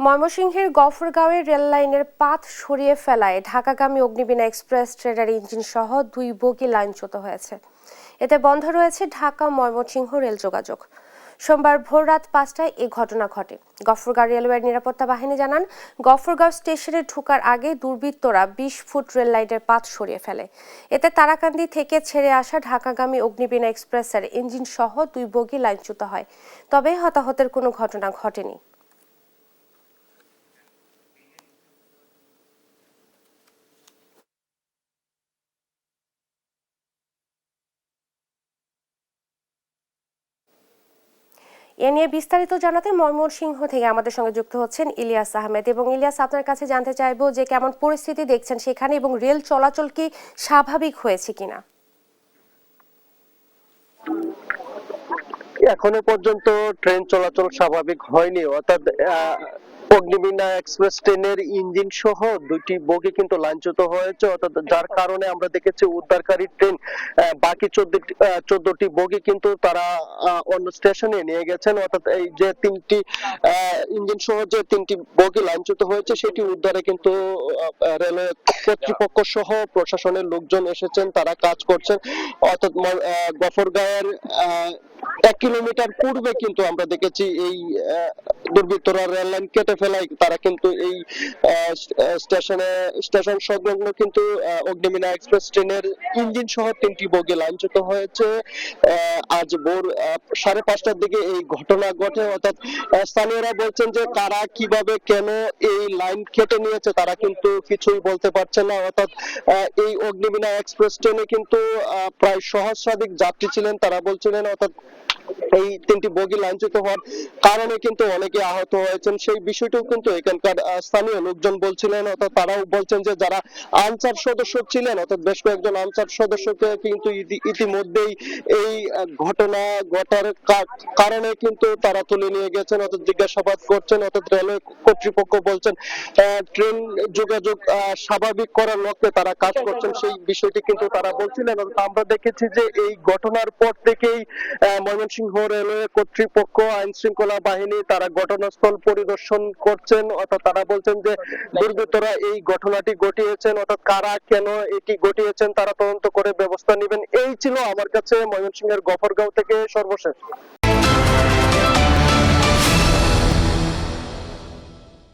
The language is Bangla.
ময়মনসিংহের গফরগাঁওয়ে রেল লাইনের পাত সরিয়ে ফেলায় ঢাকাগামী অগ্নিবীণা এক্সপ্রেস ট্রেনের ইঞ্জিন সহ 2 বগি লাইনচ্যুত হয়েছে। এতে বন্ধ রয়েছে ঢাকা ময়মনসিংহ রেল যোগাযোগ। সোমবার ভোর রাত 5টায় এই ঘটনা ঘটে। গফরগাঁও রেলওয়ের নিরাপত্তা বাহিনী জানান, গফরগাঁও স্টেশনে ঢোকার আগে দুর্বৃত্তরা 20 ফুট রেল লাইনের পাত সরিয়ে ফেলে। এতে তারাকান্দি থেকে ছেড়ে আসা ঢাকাগামী অগ্নিবীণা এক্সপ্রেসের ইঞ্জিন সহ 2 বগি লাইনচ্যুত হয়। তবে হতাহতের কোনো ঘটনা ঘটেনি। এ নিয়ে বিস্তারিত জানাতে ময়মনসিংহ থেকে আমাদের সঙ্গে যুক্ত হচ্ছেন ইলিয়াস আহমেদ। এবং ইলিয়াস, আপনার কাছে জানতে চাইবো যে কেমন পরিস্থিতি দেখছেন সেখানে এবং রেল চলাচল কি স্বাভাবিক হয়েছে কিনা? এখনো পর্যন্ত ট্রেন চলাচল স্বাভাবিক হয়নি, অর্থাৎ অগ্নিবীণা এক্সপ্রেস ট্রেনের ইঞ্জিন সহ 2টি বগি কিন্তু লাইনচ্যুত হয়েছে, অর্থাৎ যার কারণে আমরা দেখেছি উদ্ধারকারী ট্রেন বাকি 14টি বগি কিন্তু তারা অন্য স্টেশনে নিয়ে গেছেন। অর্থাৎ এই যে 3টি ইঞ্জিন সহ যে 3টি বগি লাইনচ্যুত হয়েছে সেটি উদ্ধারে কিন্তু রেলওয়ে কর্তৃপক্ষ সহ প্রশাসনের লোকজন এসেছেন, তারা কাজ করছেন। অর্থাৎ গফরগাঁওয়ের 1 কিলোমিটার পূর্বে কিন্তু আমরা দেখেছি এই দুর্বৃত্তরা রেল লাইন কেটে ফেলায় তারা কিন্তু এই স্টেশন সংলগ্ন কিন্তু অগ্নিবীণা এক্সপ্রেস ট্রেনের ইঞ্জিন সহ 3টি বগি লাইনচ্যুত হয়েছে। আজ ভোর 5:30টার দিকে এই ঘটনা ঘটে। অর্থাৎ স্থানীয়রা বলছেন যে কারা কিভাবে কেন এই লাইন কেটে নিয়েছে তারা কিন্তু কিছুই বলতে পারছে না। অর্থাৎ এই অগ্নিবীণা এক্সপ্রেস ট্রেনে কিন্তু প্রায় সহস্রাধিক যাত্রী ছিলেন, তারা বলছিলেন। অর্থাৎ এই 3টি বগি লাইনচ্যুত হওয়ার কারণে কিন্তু অনেকে আহত হয়েছেন, সেই বিষয়টাও কিন্তু এখানকার স্থানীয় লোকজন বলছিলেন। অর্থাৎ তারাও বলছেন যে যারা আনসার সদস্য ছিলেন, অর্থাৎ বেশ কয়েকজন আনসার সদস্যকে কিন্তু ইতিমধ্যেই এই ঘটনা ঘটার কারণে কিন্তু তারা তুলে নিয়ে গেছেন, অর্থাৎ জিজ্ঞাসাবাদ করছেন। অর্থাৎ রেলওয়ে কর্তৃপক্ষ বলছেন ট্রেন যোগাযোগ স্বাভাবিক করার লক্ষ্যে তারা কাজ করছেন, সেই বিষয়টি কিন্তু তারা বলছিলেন। আমরা দেখেছি যে এই ঘটনার পর থেকেই ময়মনসিংহ রেলওয়ে কর্তৃপক্ষ, আইন শৃঙ্খলা বাহিনী তারা ঘটনাস্থল পরিদর্শন করছেন। অর্থাৎ তারা বলছেন যে দুর্বৃত্তরা এই ঘটনাটি ঘটিয়েছেন, অর্থাৎ কারা কেন এটি ঘটিয়েছেন তারা তদন্ত করে ব্যবস্থা নেবেন। এই ছিল আমার কাছে ময়মনসিংহের গফরগাঁও থেকে সর্বশেষ।